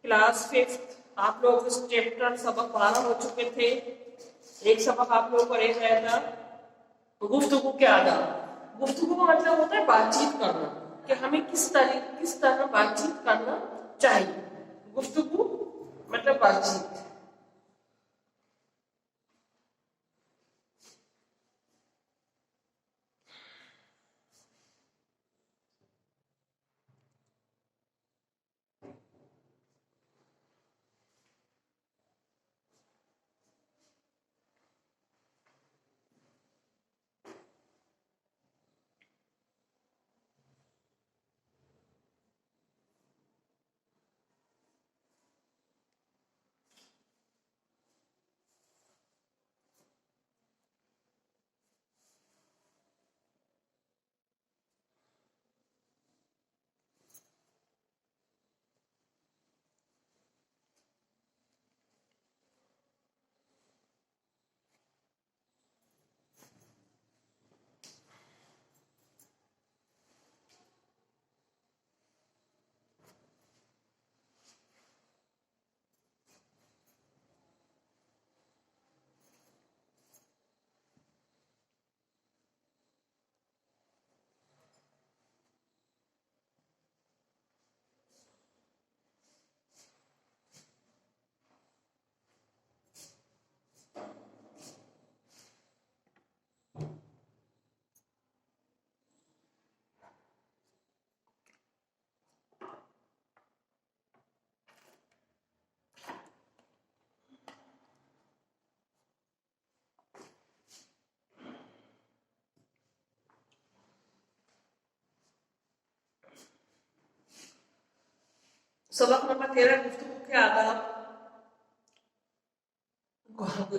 Class 5 आप लोग chapter सबक 12 हो चुके थे। एक सबक आप लोगों को रह गया था गुफ्तगू के आदाब। गुफ्तगू का मतलब होता है बातचीत करना, कि हमें किस तरह बातचीत करना चाहिए। गुफ्तगू मतलब बातचीत। सबक नंबर 13 गुफ्तगू के आदाब।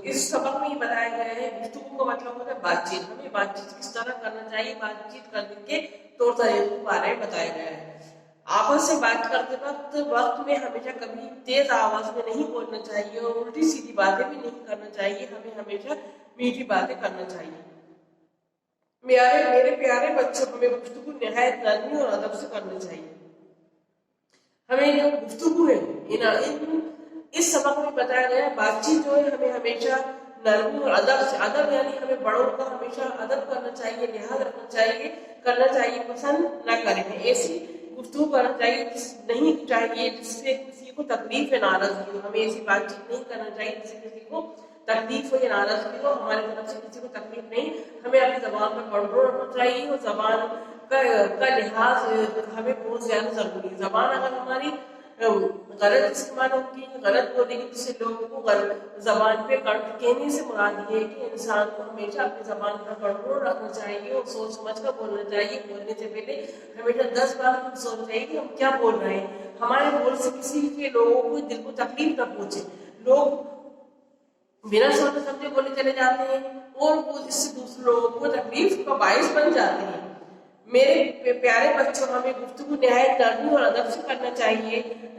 इस सबक में ये बताया गया है गुफ्तगू का मतलब होता है बातचीत। हमें बातचीत किस तरह करना चाहिए, बातचीत करने के तौर तरीकों के बारे में बताया गया है। आपस में बात करते वक्त में हमेशा कभी तेज आवाज में नहीं बोलना चाहिए और उल्टी सीधी बातें भी नहीं करना चाहिए। हमें हमेशा मीठी बातें करना चाहिए। मेरे प्यारे बच्चों, हमें गुफ्तगू निहायत नरमी और अदब से करना चाहिए। हमें जो गुफ्तगू है इस सबक में बताया गया है बातचीत जो है हमें हमेशा नरमी और अदब से, अदब यानी हमें बड़ों का हमेशा अदब करना चाहिए, लिहाज करना चाहिए, पसंद न करें। ऐसी गुफ्तगू करना चाहिए जिससे किसी को तकलीफ या नाराजगी हो। हमें ऐसी बातचीत नहीं करना चाहिए जिससे किसी को तकलीफ हो या नाराजगी हो। हमारी तरफ से किसी को तकलीफ नहीं। हमें अपनी जबान पर कंट्रोल रखना चाहिए और जबान का लिहाज हमें बहुत ज्यादा जरूरी है। जबान अगर हमारी गलत इस्तेमाल होगी, गलत बोलेगी, जिससे लोगों को जबान पे कहने से मुराद ये है कि इंसान को हमेशा अपनी जबान पर कंट्रोल रखना चाहिए और सोच समझ कर बोलना चाहिए। बोलने से पहले हमेशा 10 बार सोचना चाहिए कि हम क्या बोल रहे हैं। हमारे बोल से किसी के लोगों को दिल को तकलीफ न पहुंचे। लोग बिना सोचे समझे बोले चले जाते हैं और वो इससे दूसरे लोगों को तकलीफ का बायस बन जाते हैं। मेरे प्यारे बच्चों, हमें गुफ्तगू निहायत नरमी और अदब से करना चाहिए।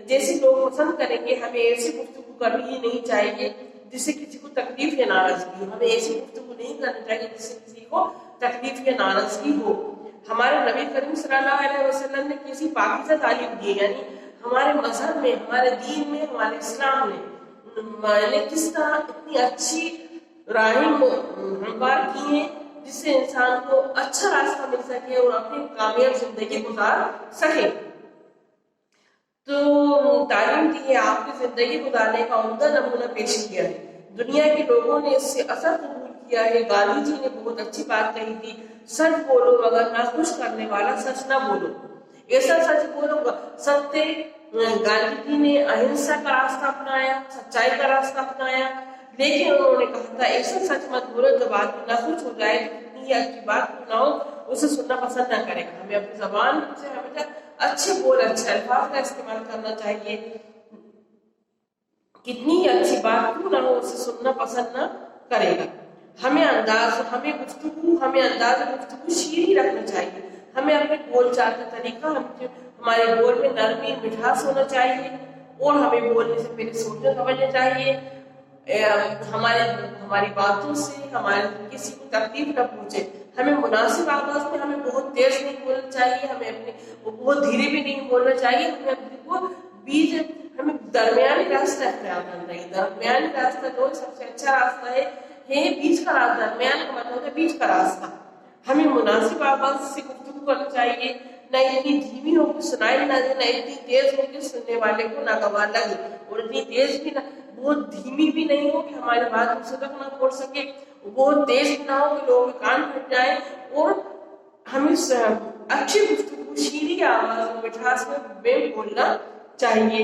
जैसे लोग पसंद करेंगे हमें ऐसी गुफ्तगू करनी ही नहीं चाहिए जिससे किसी को तकलीफ या नाराजगी हो। हमें ऐसी गुफ्तगू नहीं करनी चाहिए जिससे किसी को तकलीफ या नाराजगी हो। हमारे नबी करीम सल्लल्लाहु अलैहि वसल्लम ने किसी पाकीज़ा तालीम दी, यानी हमारे मजहब में, हमारे दीन में, हमारे इस्लाम में किस तरह इतनी अच्छी राहें हमवार की हैं जिससे इंसान को अच्छा रास्ता मिल सके और अपनी कामयाब जिंदगी गुजार सके। तो तालीम दी है, आपकी जिंदगी गुजारने का उम्दा नमूना पेश किया है। दुनिया के लोगों ने इससे असर कबूल किया है। गांधी जी ने बहुत अच्छी बात कही थी, सच बोलो मगर नाखुश करने वाला सच ना बोलो। ऐसा सच बोलो। सत्य गांधी जी ने अहिंसा का रास्ता अपनाया, सच्चाई का रास्ता अपनाया, लेकिन उन्होंने कहा था ऐसा सच मत बोलो जब आदमी नाखुश हो जाए, कितनी अच्छी बात क्यों ना हो उसे सुनना पसंद ना करेगा। हमें अपनी जबान से हमेशा अच्छे बोल, अच्छे अल्फाज का इस्तेमाल करना चाहिए। कितनी ही अच्छी बात क्यों ना हो उसे सुनना पसंद ना करेगा। हमें अंदाज गुफ्तगू शीरी रखना चाहिए। हमें अपने बोलचाल का तरीका, हमारे बोल में नरमी मिठास होना चाहिए और हमें बोलने से पहले सोचना समझना चाहिए। हमारी बातों से हमारे किसी को तकलीफ न पहुंचे। हमें मुनासिब आवाज में, हमें बहुत तेज नहीं बोलना चाहिए, हमें अपने बहुत धीरे भी नहीं बोलना चाहिए। हमें अपने को बीच हमें दरमियानी रास्ता अख्तियार करना है। दरमियानी रास्ता जो सबसे अच्छा रास्ता है बीच का रास्ता। दरमियान का मतलब है बीच का रास्ता। हमें मुनासिब आवाज से गुफ्तगू करनी चाहिए, न इतनी धीमी हो कि सुनाई ना दे, न इतनी तेज हो कि सुनने वाले को नागवार लगे, और इतनी तेज भी ना, बहुत धीमी भी नहीं हो कि हमारी बात दूसरे तक ना पहुंच सके, बहुत तेज भी ना हो कि लोगों के कान फट जाए। और हमें अच्छी गुफ्तगू शीरी आवाज में मिठास में बोलना चाहिए।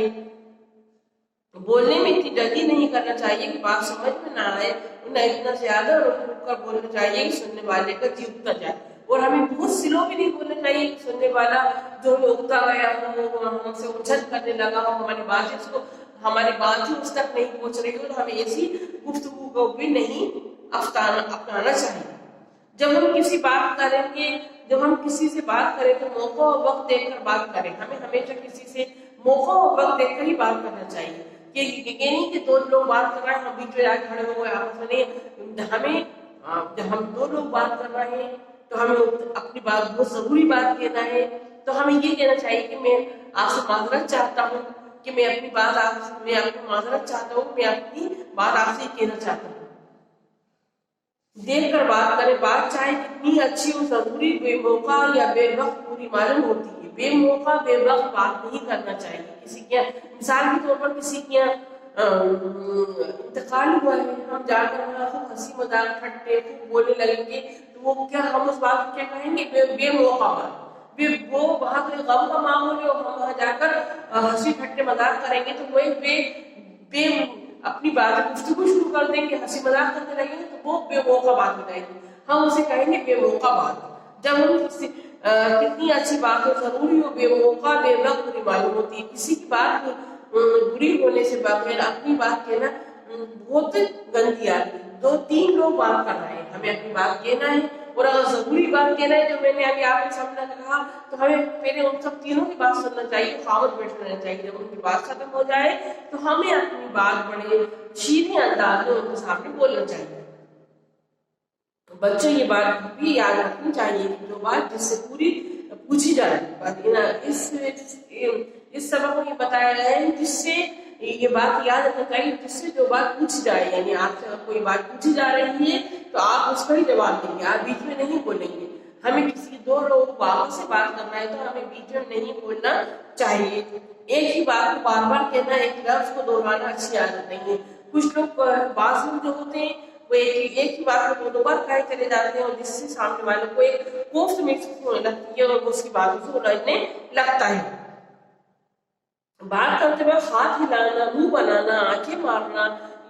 बोलने में इतनी जल्दी नहीं करना चाहिए कि बात समझ में ना आए, न इतना ज्यादा रुक कर बोलना चाहिए कि सुनने वाले का जी उगता जाए। और हमें बहुत स्लो भी नहीं बोलना चाहिए कि सुनने वाला जो उगता गया हो, हमसे उलझन करने लगा हो, हमारी बात ही उस तक नहीं पहुंच रही हो, तो हमें ऐसी गुफ्तगू को भी नहीं अपनाना चाहिए। जब हम किसी से बात करें तो मौका और वक्त देखकर बात करें। हमें हमेशा किसी से मौका और वक्त देखकर ही बात करना चाहिए। ये नहीं कि दो लोग बात कर रहे हैं, हम बीच में जाकर खड़े हो गए आपस में। हमें जब हम दो लोग बात कर रहे हैं तो हमें अपनी बात, बहुत जरूरी बात कहना है, तो हमें ये कहना चाहिए कि मैं आपसे माजरत चाहता हूँ, कि मैं अपनी बात माजरत चाहता हूँ, मैं अपनी बात आपसे कहना चाहता हूँ। देख कर बात करें। बात चाहे कितनी अच्छी हो, जरूरी बेमौका या बेवक्त पूरी मालूम होती है। बेमौका बेवक्त बात नहीं करना चाहिए। किसी के मिसाल के तौर पर किसी के इंतकाल हुआ है, हम जाकर वहाँ खूब हंसी मजाक ठट्टे खूब बोलने लगेंगे, तो वो क्या, हम उस बात को क्या कहेंगे, बेमौका बात। वो वहाँ तो गम का माहौल है, हम वहाँ जाकर हंसी ठट्टे मजाक करेंगे तो वो एक अपनी बात गुफ्तगू शुरू कर देंगे, हंसी मजाक करने लगेंगे, तो वो बेमौका बात हो जाएगी, हम उसे कहेंगे बेमौका बात। जब हम कितनी अच्छी बात हो, जरूरी हो, बेमौका बेवक्त बुरी मालूम होती है। किसी की बात बुरी होने से बगैर अपनी बात कहना बहुत गंदी आदत है। 2-3 लोग बात कर रहे हैं, हमें अपनी बात कहना है, और अगर जरूरी बात कहना है, जो मैंने अभी आपके सामने कहा, तो हमें पहले उन सब तीनों की बात सुनना चाहिए, खामोश बैठे रहना चाहिए। जब उनकी बात खत्म हो जाए तो हमें अपनी बात बड़े शीरे अंदाज में उनके सामने बोलना चाहिए। तो बच्चों ये बात भी याद रखनी चाहिए कि जो बात जिससे पूरी पूछी जाए, इस सबक में बताया गया है जिससे ये बात याद रखना चाहिए, जिससे जो बात पूछी जाए, यानी आपसे अगर कोई बात पूछी जा रही है तो आप उसका ही जवाब देंगे, आप बीच में नहीं बोलेंगे। हमें किसी 2 लोग वापस से बात करना है तो हमें बीच में नहीं बोलना चाहिए। एक ही बात को बार बार कहना, एक लफ्ज को दोहराना अच्छी आदत नहीं है। कुछ लोग बात जो होते हैं वो एक ही बात को 2 बार कहे चले जाते हैं, और जिससे सामने वाले को एक कोफ्त महसूस होने लगती है और उसकी बातों से उलझने लगता है। बात करते वक्त हाथ हिलाना, मुंह बनाना, आंखें मारना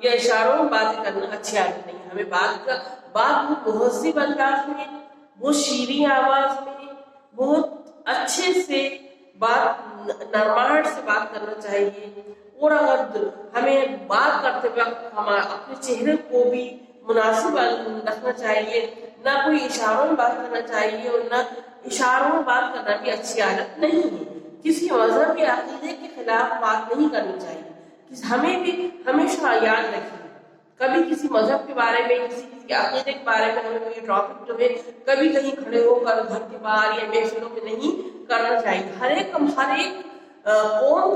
या इशारों में बातें करना अच्छी आदत नहीं है। हमें बात मुहज़्ज़िब अंदाज में, बहुत शीरी आवाज में, बहुत अच्छे से बात, नरमाहट से बात करना चाहिए। और अगर हमें बात करते वक्त हम अपने चेहरे को भी मुनासिब रखना चाहिए, ना कोई इशारों में बात करना चाहिए, और ना इशारों में बात करना भी अच्छी आदत नहीं है। किसी मजहब के अकीदे के खिलाफ बात नहीं करनी चाहिए। हमें भी हमेशा याद रखिए, कभी किसी मजहब के बारे में, किसी के अकीदे के बारे में हमें कोई टॉपिक जो है कभी कहीं खड़े होकर घर के बाहर या महफिलों में नहीं करना चाहिए। हर एक कौम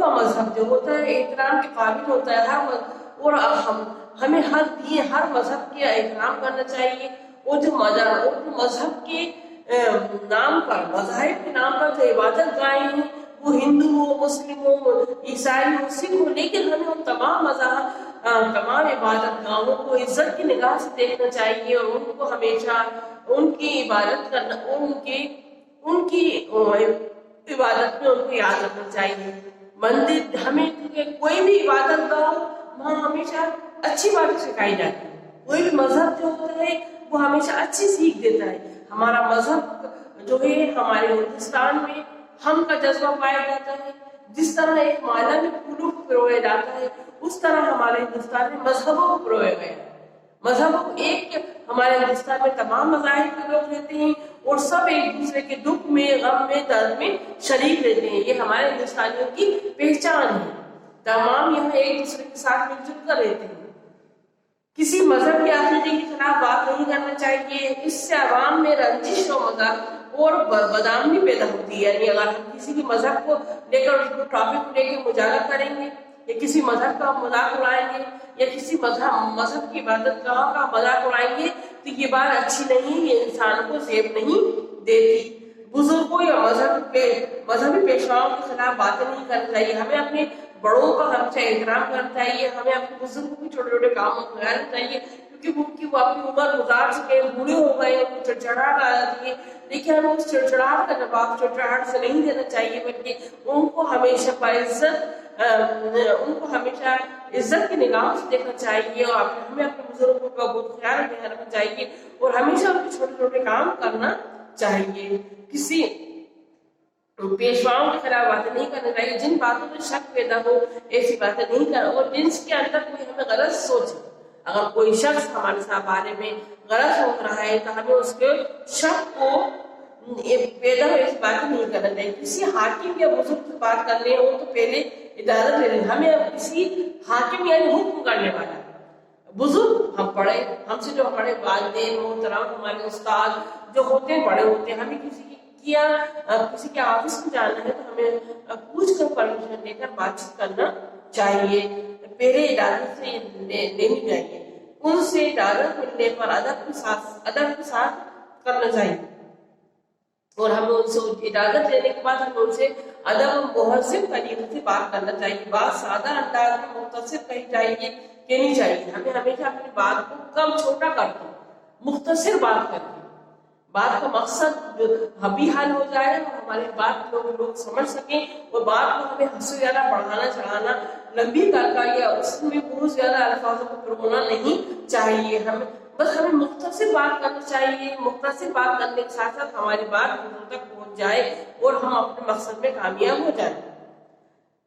का मजहब जो होता है एहतराम के काबिल होता है। और हमें हर मजहब के एहतराम करना चाहिए। और जो मजहब के नाम पर, मज़ाहिब के नाम पर जो इबादत गाहें हैं, वो हिंदू हो, मुस्लिम हो, ईसाई हो, सिख हो, लेकिन हमें उन तमाम इबादत गाहों को इज्जत की निगाह से देखना चाहिए, और उनको हमेशा उनकी इबादत करना और उनकी इबादत में उनको याद रखना चाहिए। मंदिर, हमें कोई भी इबादत गाह वहाँ हमेशा अच्छी बातें सिखाई जाती है। कोई भी मजहब जो होता है वो हमेशा अच्छी सीख देता है। हमारा मजहब जो है, हमारे हिंदुस्तान में हम का जज्बा पाया जाता है। जिस तरह एक माला में फूलों को पिरोया जाता है, उस तरह हमारे हिंदुस्तान में मजहबों को पिरोया गया। मजहब हमारे हिंदुस्तान में तमाम मज़ाहिब के लोग रहते हैं, और सब एक दूसरे के दुख में, गम में, दर्द में शरीक रहते हैं। ये हमारे हिंदुस्तानियों की पहचान है। तमाम यहाँ एक दूसरे के साथ मिलजुल कर रहते हैं। किसी मजहब के अकीदे के खिलाफ बात नहीं करना चाहिए। इससे आवाम में रंजिश और मजाक और बदनामी पैदा होती है। यानी अगर हम किसी भी मजहब को लेकर, उसको टॉपिक को लेकर मुजाहरा करेंगे یا کسی مذہب کا مذاق اڑائیں گے یا کسی مذہب کی عبادت گاہ کا مذاق اڑائیں گے تو یہ بات اچھی نہیں، یہ انسان کو زیب نہیں دیتی۔ بزرگوں یا مذہبی پیشواؤں کے خلاف باتیں نہیں کرنی چاہیے، ہمیں اپنے بڑوں کا ہمیشہ احترام کرنا چاہیے، ہمیں اپنے بزرگوں کے چھوٹے چھوٹے کاموں کو کرنا چاہیے، کیونکہ وہ اپنی عمر گزار چکے، بوڑھے ہو گئے، ان کو چڑچڑاہٹ آ جاتی ہے، لیکن ہمیں اس چڑچڑاہٹ کا جواب چڑچڑاہٹ سے نہیں دینا چاہیے، بلکہ ان کو ہمیشہ باعزت ان کو ہمیشہ عزت کی نگاہوں سے دیکھنا چاہیے، اور ہمیں اپنے بزرگوں کا بہت خیال رکھنا چاہیے اور ہمیشہ ان کے چھوٹے چھوٹے کام کرنا چاہیے۔ کسی پیشواؤں کے خلاف باتیں نہیں کرنا چاہیے، جن باتوں میں شک پیدا ہو ایسی باتیں نہیں کرنا، اور جن کے اندر کوئی ہمیں غلط سوچ، اگر کوئی شخص ہمارے ساتھ بارے میں غلط ہو رہا ہے تو ہمیں اس کے شک کو پیدا ہو ایسی باتیں نہیں کرنا چاہیے۔ کسی حاکم یا بزرگ سے بات کرنے ہو تو پہلے اجازت لے لیں، ہمیں کسی حاکم یعنی حکم کرنے والا بزرگ، ہم پڑھے، ہم سے جو ہمارے والدین محترم، ہمارے استاد جو ہوتے ہیں بڑے ہوتے ہیں، ہمیں کسی کے آفس میں جانا ہے تو ہمیں پوچھ کر پرمیشن لے کر بات چیت کرنا چاہیے، پہلے اجازت سے لینی چاہیے، ان سے اجازت ملنے پر ادب کے ساتھ کرنا چاہیے، اور ہمیں ان سے اجازت لینے کے بعد ہمیں ان سے ادب و مہذب طریقے سے بات کرنا چاہیے، بات سادہ انداز میں مختصر کہنی چاہیے، ہمیں ہمیشہ اپنی بات کو کم چھوٹا کر کے مختصر بات کریں، بات کا مقصد بھی حل ہو جائے اور ہماری بات لوگ سمجھ سکیں، اور بات کو ہمیں حد سے زیادہ بڑھانا چڑھانا لمبی کر یا اس میں بہت زیادہ الفاظوں کو پرونا نہیں چاہیے، ہمیں مختصر بات کرنا چاہیے، مختصر بات کرنے کے ساتھ ساتھ ہماری بات دوسروں تک پہنچ جائے اور ہم اپنے مقصد میں کامیاب ہو جائیں۔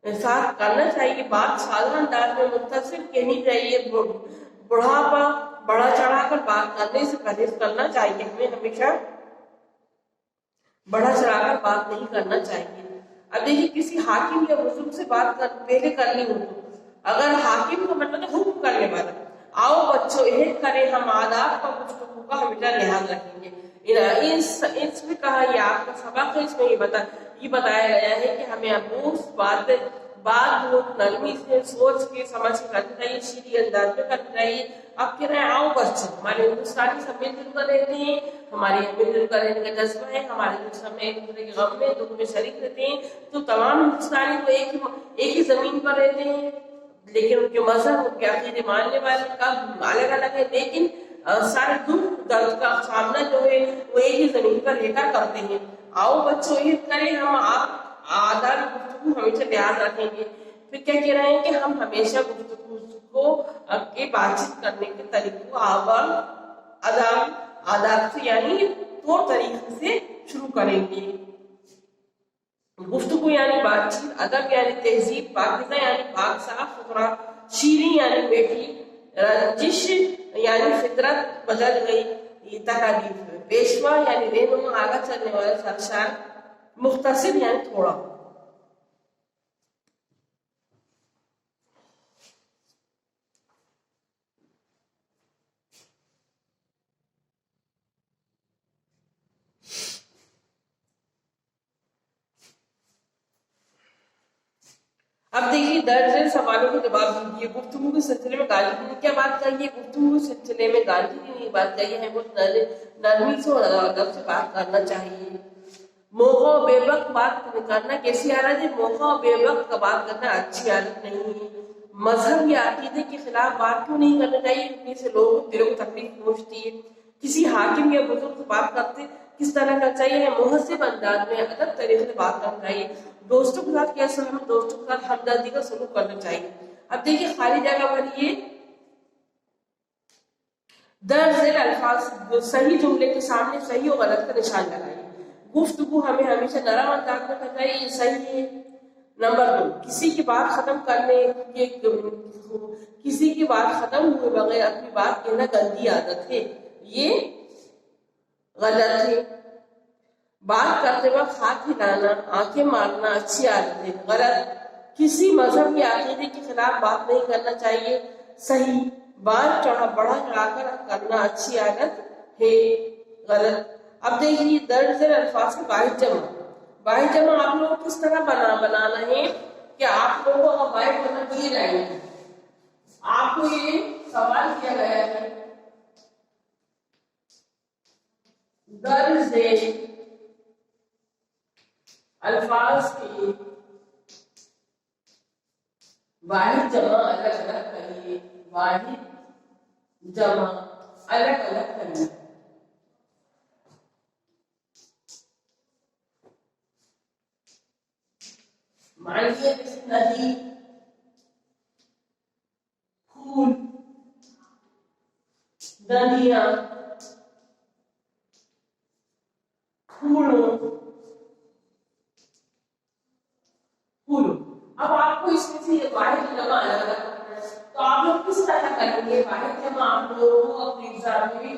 ساتھ کرنا چاہیے، بات سادہ انداز میں مختصر کہنی چاہیے، بڑا چڑھا کر بات کرنے سے پرہیز کرنا چاہیے، ہمیں ہمیشہ بڑا چڑھا کر بات نہیں کرنا چاہیے۔ اب دیکھیے کسی حاکم یا بزرگ سے بات پہلے کرنی ہو تو اگر حاکم کا مطلب حکم کرنے والا، آؤ بچوں عہد کریں ہم آداب کا گفتگو کا ہمیشہ لحاظ رکھیں گے، اس میں کہا یہ آپ کا سبق ہے، اس میں یہ بتایا گیا ہے کہ ہمیں بات بہت نرمی سے سوچ کے سمجھ کے کرنی چاہیے، شیریں انداز میں کرنی چاہیے۔ آپ کہہ رہے ہیں آؤ بچوں، ہمارے ہندوستانی سب مل جل کر رہتے ہیں، ہمارے مل جل کر رہنے کا جذبہ ہے، ہمارے سب میں ایک دوسرے کے غم میں دکھ میں شریک رہتے ہیں، تو تمام ہندوستانی تو ایک ہی زمین پر رہتے ہیں، لیکن ان کے مذہب ان کے عقیدے ماننے والے کا الگ الگ ہے، لیکن سارے دکھ درد کا سامنا جو ہے وہ ایک ہی زمین پر رہ کر کرتے ہیں۔ آؤ بچوں عہد کریں ہم آداب گفتگو ہمیشہ لحاظ رکھیں گے۔ پھر کیا کہہ رہے ہیں کہ ہم ہمیشہ گفتگو کو کے بات چیت کرنے کے طریقوں آداب سے یعنی طور طریقے سے شروع کریں گے۔ گفتگو یعنی بات چیت، ادب یعنی تہذیب، پاکیزہ یعنی پاک صاف ستھرا، شیریں یعنی میٹھی، رنجش یعنی فطرت بدل گئی، یہ تکالیف، پیشوا یعنی رہنما آگے چلنے والا سرشار، مختصر یعنی تھوڑا۔ اب دیکھیے درج سوالوں کے جواب دیجیے۔ گفتگو کے سلسلے میں گاندھی جی نے کیا بات کہی ہے؟ گفتگو کے سلسلے میں گاندھی جی نے بات کہی ہے بہت نرمی سے اور ادب سے بات کرنا چاہیے۔ موقع و بے وقت بات کرنا کیسی عادت ہے؟ موقع و بے وقت کا بات کرنا اچھی عادت نہیں ہے۔ مذہب یا عقیدے کے خلاف بات کیوں نہیں کرنا چاہیے؟ کیونکہ اسے لوگوں کو دلوں کو تکلیف پہنچتی ہے۔ کسی حاکم یا بزرگ سے بات کرتے کس طرح کرنا چاہیے؟ مہذب انداز میں ادب طریقے سے بات کرنا چاہیے۔ دوستوں کے ساتھ کیسے ہمیں دوستوں کے ساتھ ہمدردی کا سلوک کرنا چاہیے۔ اب دیکھیے خالی جگہ پر یہ درج ذیل الفاظ صحیح جملے کے سامنے صحیح اور غلط کا نشان لگائیے۔ گفتگو ہمیں ہمیشہ نرم انداز میں کرنا چاہیے، یہ صحیح ہے۔ نمبر 2، کسی کی بات ختم ہوئے بغیر اپنی بات کہنا گندی عادت ہے، یہ غلط ہے۔ بات کرتے وقت ہاتھ ہلانا، آنکھیں مارنا اچھی عادت ہے، غلط۔ کسی مذہب یا عقیدے کے خلاف بات نہیں کرنا چاہیے، صحیح۔ بات بڑھا چڑھا کر کرنا اچھی عادت ہے، غلط۔ اب دیکھیے درج ذیل الفاظ کی واحد جمع آپ لوگ کس طرح بنانا ہے کہ آپ لوگ लोगों को अगर वाहिद जमा दिए जाएंगे, आपको ये सवाल किया गया है दर्ज अल्फाज की वाहिद जमा अलग अलग करिए, वाहिद जमा अलग अलग करिए। मान लीजिए जैसे नदी, फूल, नदियां, फूलों, फूलों। अब आपको इसमें से वाहिद जमा अलग अलग करना है, तो आप लोग किस तरह करेंगे? वाहिद जमा आप लोगों को अपने एग्जाम में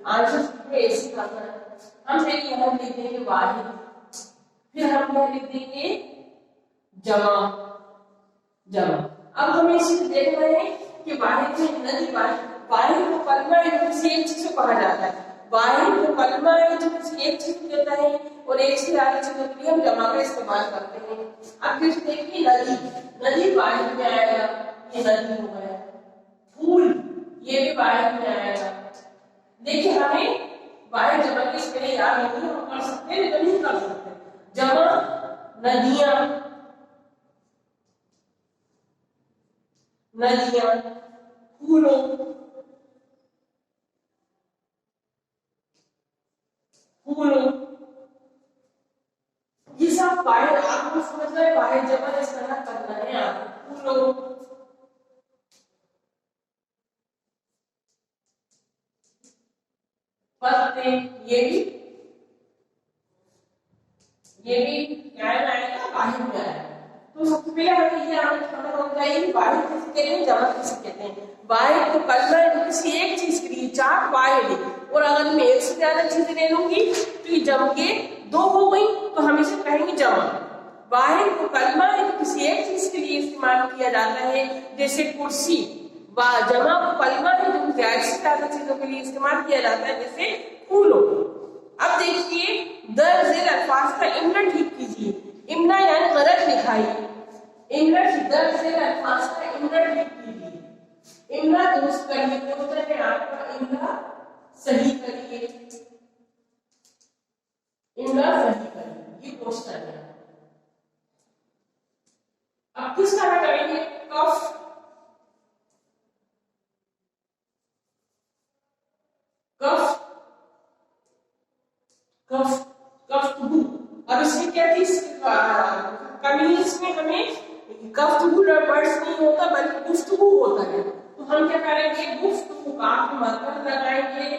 आंसर में ऐसे करना है। हम पहले यहाँ लिख देंगे वाहिद, फिर हम यहाँ लिख देंगे जमा, जमा। अब हमें इसे देखना है कि वाहिद में नदी, वाहिद को कलमा है जो किसी एक चीज को कहा जाता है, वाहिद को कलमा है जो किसी एक चीज को कहता है, और एक से ज्यादा चीजों के लिए हम जमा का इस्तेमाल करते हैं। अब फिर देखिए नदी, नदी वाहिद में आएगा, ये नदी हो गया। फूल, ये भी वाहिद में आएगा। देखिए हमें वाहिद जमा की इसमें याद नहीं, हम कर सकते हैं लेकिन नहीं कर सकते। जमा नदियां, नदियां, फूलों, फूलों, ये सब वाहिद आपको समझ रहे, वाहिद जमा इस तरह करना है आपको। फूलों, पत्ते, ये भी क्या आएगा? वाहिद में आएगा। तो सबसे पहले हमें ये आना पता होगा कि वाहिद किसे कहते हैं, जमा किसे कहते हैं। वाहिद को कलमा है जो किसी एक चीज के लिए, चार वाहिद है, और अगर मैं एक से ज्यादा चीजें ले लूंगी तो ये जम के दो हो गई, तो हम इसे कहेंगे जमा। वाहिद को कलमा है जो किसी एक चीज के लिए इस्तेमाल किया जाता है, जैसे कुर्सी। जमा को कलमा है जो ज्यादा से ज्यादा चीजों के लिए इस्तेमाल किया जाता है, जैसे फूलों। अब देखिए दर्ज अल्फाज का इमला ठीक कीजिए। इमला यानी गलत लिखाई, इमला दर्ज अल्फाज का इमला ठीक कीजिए। इमला दुरुस्त करिए, क्वेश्चन है आपका, इमला सही करिए, इमला सही करिए, ये क्वेश्चन है। अब किस तरह करेंगे? कफ, कफ, कफ, कफ्तहू। अब इसमें क्या चीज कमीज में हमें कफ्तहू वर्ड्स नहीं होता बल्कि गुफ्तगू होता है, तो हम क्या करेंगे? गुफ्तगू का मरकज लगाएंगे,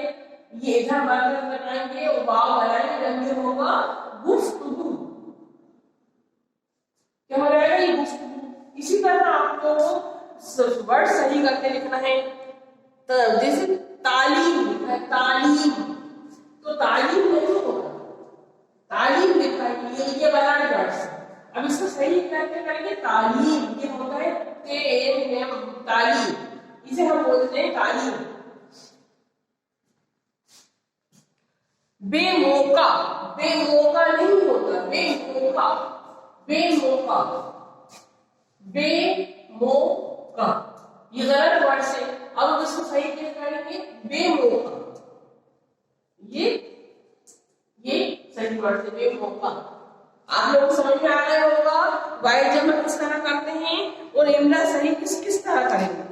ये इधर मरकज लगाएंगे और वाव बनाएंगे, जब होगा गुफ्तगू। क्या हो जाएगा? ये गुफ्तगू। इसी तरह आपको वर्ड सही करके लिखना है। तो जैसे तालीम है, तालीम, तो तालीम नहीं होगा, तालीम लिखा है, ये बनाने वर्ड्स। अब इसको सही करके करेंगे तालीम, ये होता है तालीम, इसे हम बोलते हैं तालीम। बेमौका, बेमौका नहीं होता, बेमौका, बेमौका, बेमौका, ये गलत वर्ड है। अब इसको सही कैसे करेंगे? बेमौका, ये सही वर्ड है, बेमौका। आप लोग को समझ में आ गया होगा वाहिद जमा किस तरह करते हैं और इमला सही किस तरह करेंगे।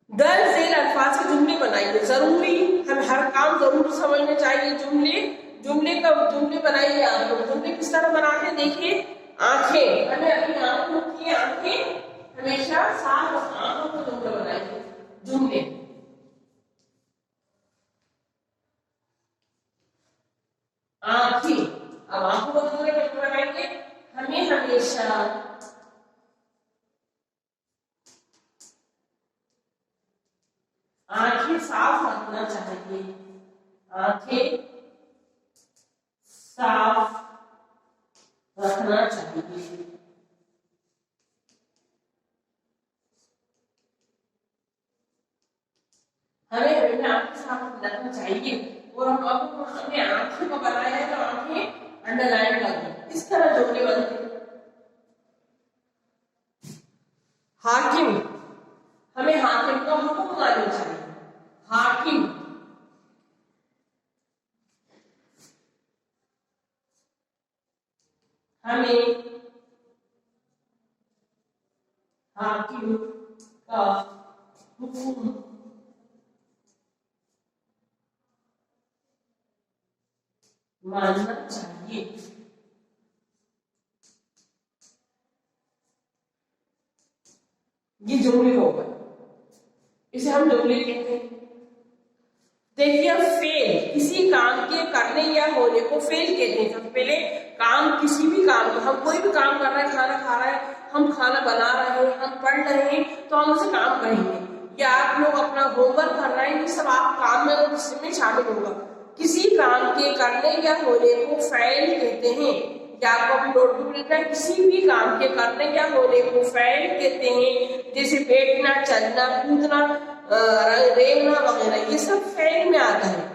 दर्ज झेल अल्फाज के जुमले बनाइए। जरूरी हमें हर काम जरूर समझना चाहिए। जुमले बनाइए। आप लोग जुमले किस तरह बनाते हैं? देखिए आंखें, हमें अपनी आंखों की आंखें हमेशा साफ आंखों को जुमले बनाइए। जुमले आंखें, अब आंखों को जुमले कैसे बनाएंगे? हमें हमेशा आंखें साफ रखना चाहिए, आंखें साफ रखना चाहिए। हमें आंखें साफ रखना चाहिए। और हम अब हमने आंखें को बनाया है तो आंखें अंडरलाइन कर दी। इस तरह जुमले बनते हैं। حاکم، ہمیں حاکم کا حکم ماننا چاہیے. حاکم. ہمیں حاکم کا حکم ماننا چاہیے. یہ جملے ہو گئے، اسے ہم جملے کہتے ہیں. دیکھیے فیل، کسی کام کے کرنے یا ہونے کو فیل کہتے ہیں. سب سے پہلے کام، کسی بھی کام کو، ہم کوئی بھی کام کر رہے ہیں، کھانا کھا رہے ہیں، ہم کھانا بنا رہے ہیں، ہم پڑھ رہے ہیں، تو ہم اسے کام کہیں گے. یا آپ لوگ اپنا ہوم ورک کر رہے ہیں، یہ سب آپ کام میں شامل ہوگا. کسی کام کے کرنے یا ہونے کو فعل کہتے ہیں. کیا آپ کو اپنی نوٹ بک لکھنا ہے؟ کسی بھی کام کے کرنے یا ہونے کو فعل کہتے ہیں. جیسے بیٹھنا، چلنا، کودنا، ریڑنا وغیرہ، یہ سب فعل میں آتا ہے.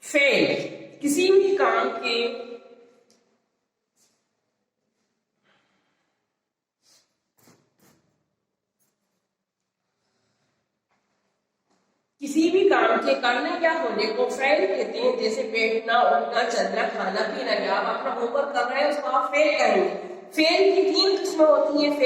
فعل کسی بھی کام کے کرنے یا ہونے کو فعل کہتے ہیں. جیسے بیٹھنا، اٹھنا، چلنا، کھانا پینا. یا آپ اپنا ہوم ورک کر رہے ہیں، اس کو آپ فعل کہیں گے. فعل کی 3 قسمیں ہوتی ہیں.